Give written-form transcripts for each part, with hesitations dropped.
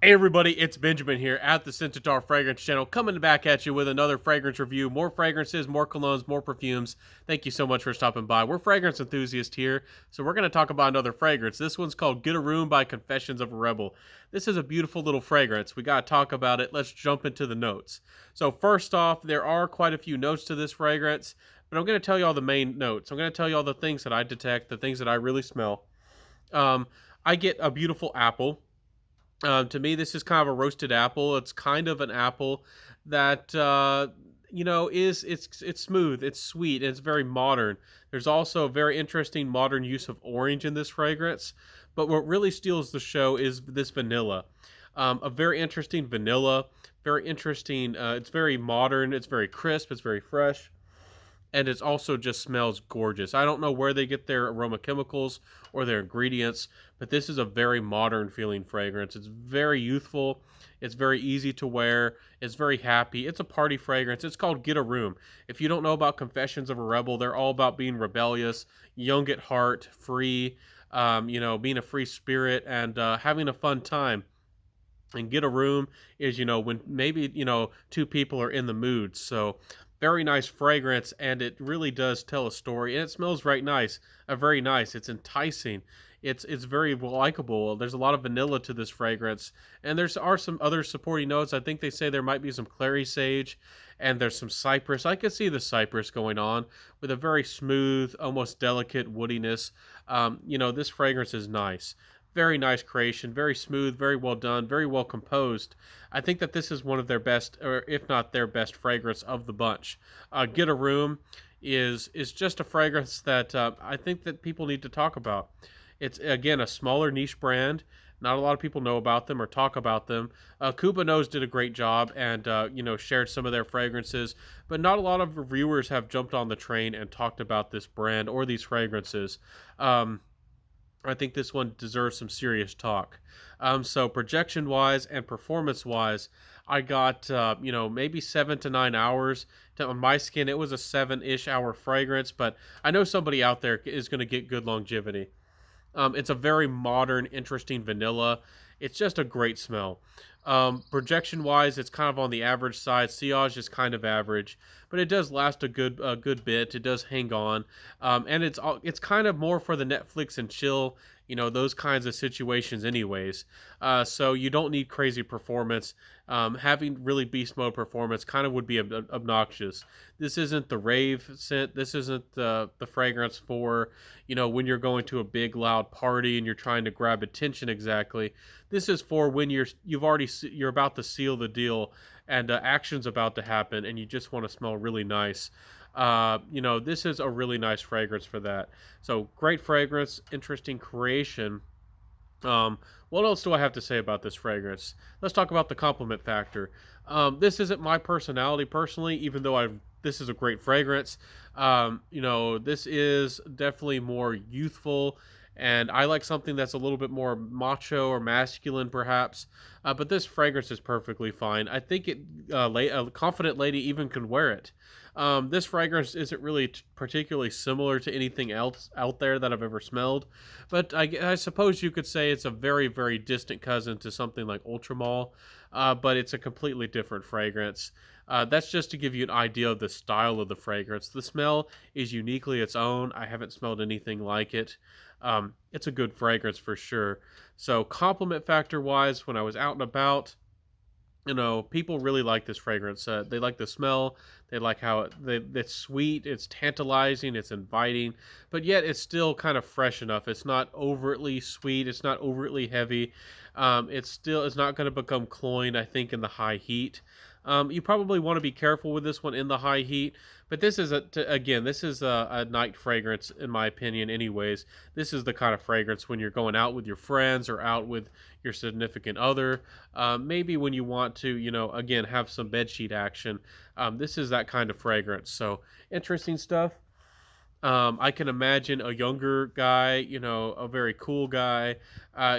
Hey everybody, it's Benjamin here at the Centaur Fragrance Channel, coming back at you with another fragrance review. More fragrances, more colognes, more perfumes. Thank you so much for stopping by. We're fragrance enthusiasts here, so we're going to talk about another fragrance. This one's called Get a Room by Confessions of a Rebel. This is a beautiful little fragrance. We got to talk about it. Let's jump into the notes. So first off, there are quite a few notes to this fragrance, but I'm going to tell you all the main notes. I'm going to tell you all the things that I detect, the things that I really smell. Um, I get a beautiful apple. To me, this is kind of a roasted apple. It's kind of an apple that is it's smooth, it's sweet, and it's very modern. There's also a very interesting modern use of orange in this fragrance. But what really steals the show is this vanilla. A very interesting vanilla, very interesting. It's very modern. It's very crisp. It's very fresh, and it also just smells gorgeous. I don't know where they get their aroma chemicals or their ingredients, but this is a very modern feeling fragrance. It's very youthful. It's very easy to wear. It's very happy. It's a party fragrance. It's called Get a Room. If you don't know about Confessions of a Rebel, they're all about being rebellious, young at heart, free, being a free spirit, and having a fun time. And Get a Room is, when maybe, two people are in the mood. So very nice fragrance, and it really does tell a story, and it smells very nice. Very nice. It's enticing. It's very likable. There's a lot of vanilla to this fragrance, and there's are some other supporting notes. I think they say there might be some clary sage, and there's some cypress. I could see the cypress going on with a very smooth, almost delicate woodiness. This fragrance is nice. Very nice creation, very smooth, very well done, very well composed. I think that this is one of their best, or if not their best fragrance of the bunch. Get a Room is just a fragrance that I think that people need to talk about. It's again a smaller niche brand. Not a lot of people know about them or talk about them. Cuba Nose did a great job and shared some of their fragrances, but not a lot of reviewers have jumped on the train and talked about this brand or these fragrances. I think this one deserves some serious talk. So projection wise and performance wise, I got maybe 7 to 9 hours on my skin. It was a 7-ish hour fragrance, but I know somebody out there is going to get good longevity. It's a very modern, interesting vanilla. It's just a great smell. Projection wise, it's kind of on the average side. Sillage is kind of average, but it does last a good bit. It does hang on, and it's kind of more for the Netflix and chill, those kinds of situations, anyways. So you don't need crazy performance. Having really beast mode performance kind of would be obnoxious. This isn't the rave scent. This isn't the fragrance for when you're going to a big loud party and you're trying to grab attention exactly. This is for when you're about to seal the deal and action's about to happen and you just want to smell really nice. This is a really nice fragrance for that. So great fragrance, interesting creation. What else do I have to say about this fragrance? Let's talk about the compliment factor. This isn't my personality personally, even though this is a great fragrance. This is definitely more youthful, and I like something that's a little bit more macho or masculine, perhaps. But this fragrance is perfectly fine. I think a confident lady even can wear it. This fragrance isn't really particularly similar to anything else out there that I've ever smelled, but I suppose you could say it's a very, very distant cousin to something like Ultramall, but it's a completely different fragrance. That's just to give you an idea of the style of the fragrance. The smell is uniquely its own. I haven't smelled anything like it. It's a good fragrance for sure. So, compliment factor wise, when I was out and about, people really like this fragrance. They like the smell. They like how it's sweet, it's tantalizing, it's inviting, but yet it's still kind of fresh enough. It's not overtly sweet. It's not overtly heavy. It's not going to become cloying, I think, in the high heat. You probably want to be careful with this one in the high heat, but this is a night fragrance in my opinion. Anyways, this is the kind of fragrance when you're going out with your friends or out with your significant other. Maybe when you want to, again, have some bedsheet action. This is that kind of fragrance. So interesting stuff. I can imagine a younger guy, a very cool guy,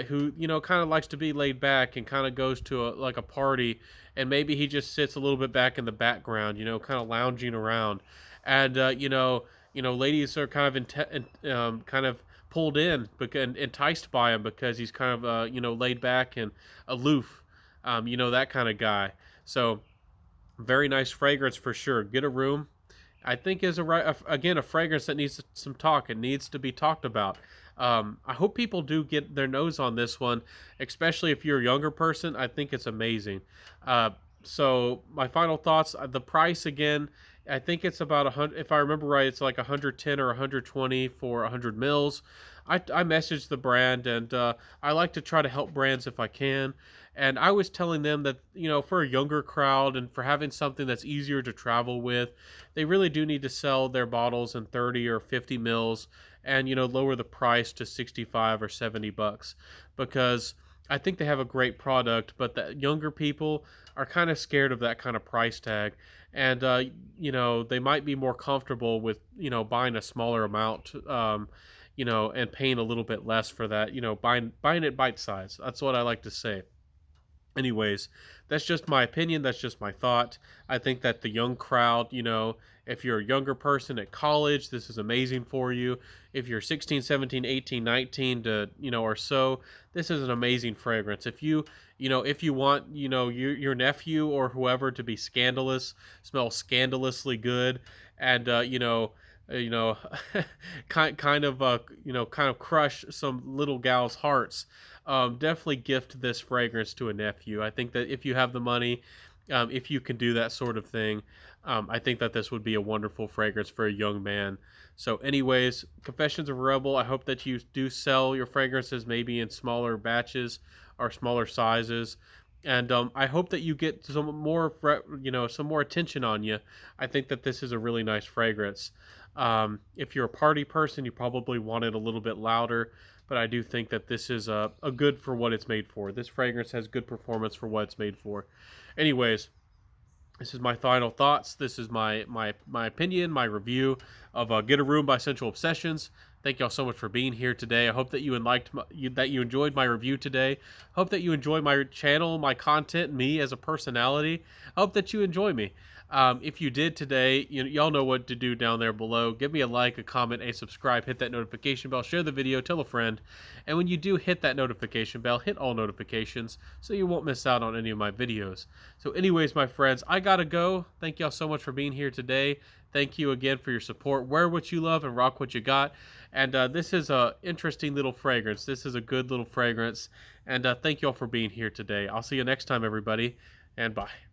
who kind of likes to be laid back and kind of goes to like a party, and maybe he just sits a little bit back in the background, kind of lounging around, and ladies are kind of kind of pulled in because enticed by him because he's kind of laid back and aloof. you know, that kind of guy. So very nice fragrance for sure. Get a room. I think is again a fragrance that needs some talk. It needs to be talked about. I hope people do get their nose on this one, especially if you're a younger person. I think it's amazing. Uh, so my final thoughts: the price again. I think it's about 100. If I remember right, it's like 110 or 120 for 100 mils. I messaged the brand, and I like to try to help brands if I can. And I was telling them that, you know, for a younger crowd and for having something that's easier to travel with, they really do need to sell their bottles in 30 or 50 mils and, you know, lower the price to 65 or 70 bucks, because I think they have a great product, but the younger people are kind of scared of that kind of price tag. And, you know, they might be more comfortable with, you know, buying a smaller amount, you know, and paying a little bit less for that, you know, buying it bite size. That's what I like to say. Anyways, that's just my opinion. That's just my thought. I think that the young crowd, you know, if you're a younger person at college, this is amazing for you. If you're 16, 17, 18, 19 to, you know, or so, this is an amazing fragrance. If you, you know, if you want, you know, your nephew or whoever to be scandalous, smell scandalously good, and, you know, you know, kind of crush some little gal's hearts, definitely gift this fragrance to a nephew. I think that if you have the money, if you can do that sort of thing, I think that this would be a wonderful fragrance for a young man. So, anyways, Confessions of a Rebel. I hope that you do sell your fragrances maybe in smaller batches or smaller sizes. And I hope that you get some more, you know, some more attention on you. I think that this is a really nice fragrance. If you're a party person, you probably want it a little bit louder, but I do think that this is a good for what it's made for. This fragrance has good performance for what it's made for. Anyways, this is my final thoughts. This is my opinion, my review of Get a Room by Central Obsessions. Thank y'all so much for being here today. I hope that you that you enjoyed my review today. Hope that you enjoy my channel, my content, me as a personality. I hope that you enjoy me. If you did today, y'all know what to do down there below. Give me a like, a comment, a subscribe, hit that notification bell, share the video, tell a friend. And when you do hit that notification bell, hit all notifications so you won't miss out on any of my videos. So anyways, my friends, I gotta go. Thank y'all so much for being here today. Thank you again for your support. Wear what you love and rock what you got. And this is a interesting little fragrance. This is a good little fragrance. And thank y'all for being here today. I'll see you next time, everybody. And bye.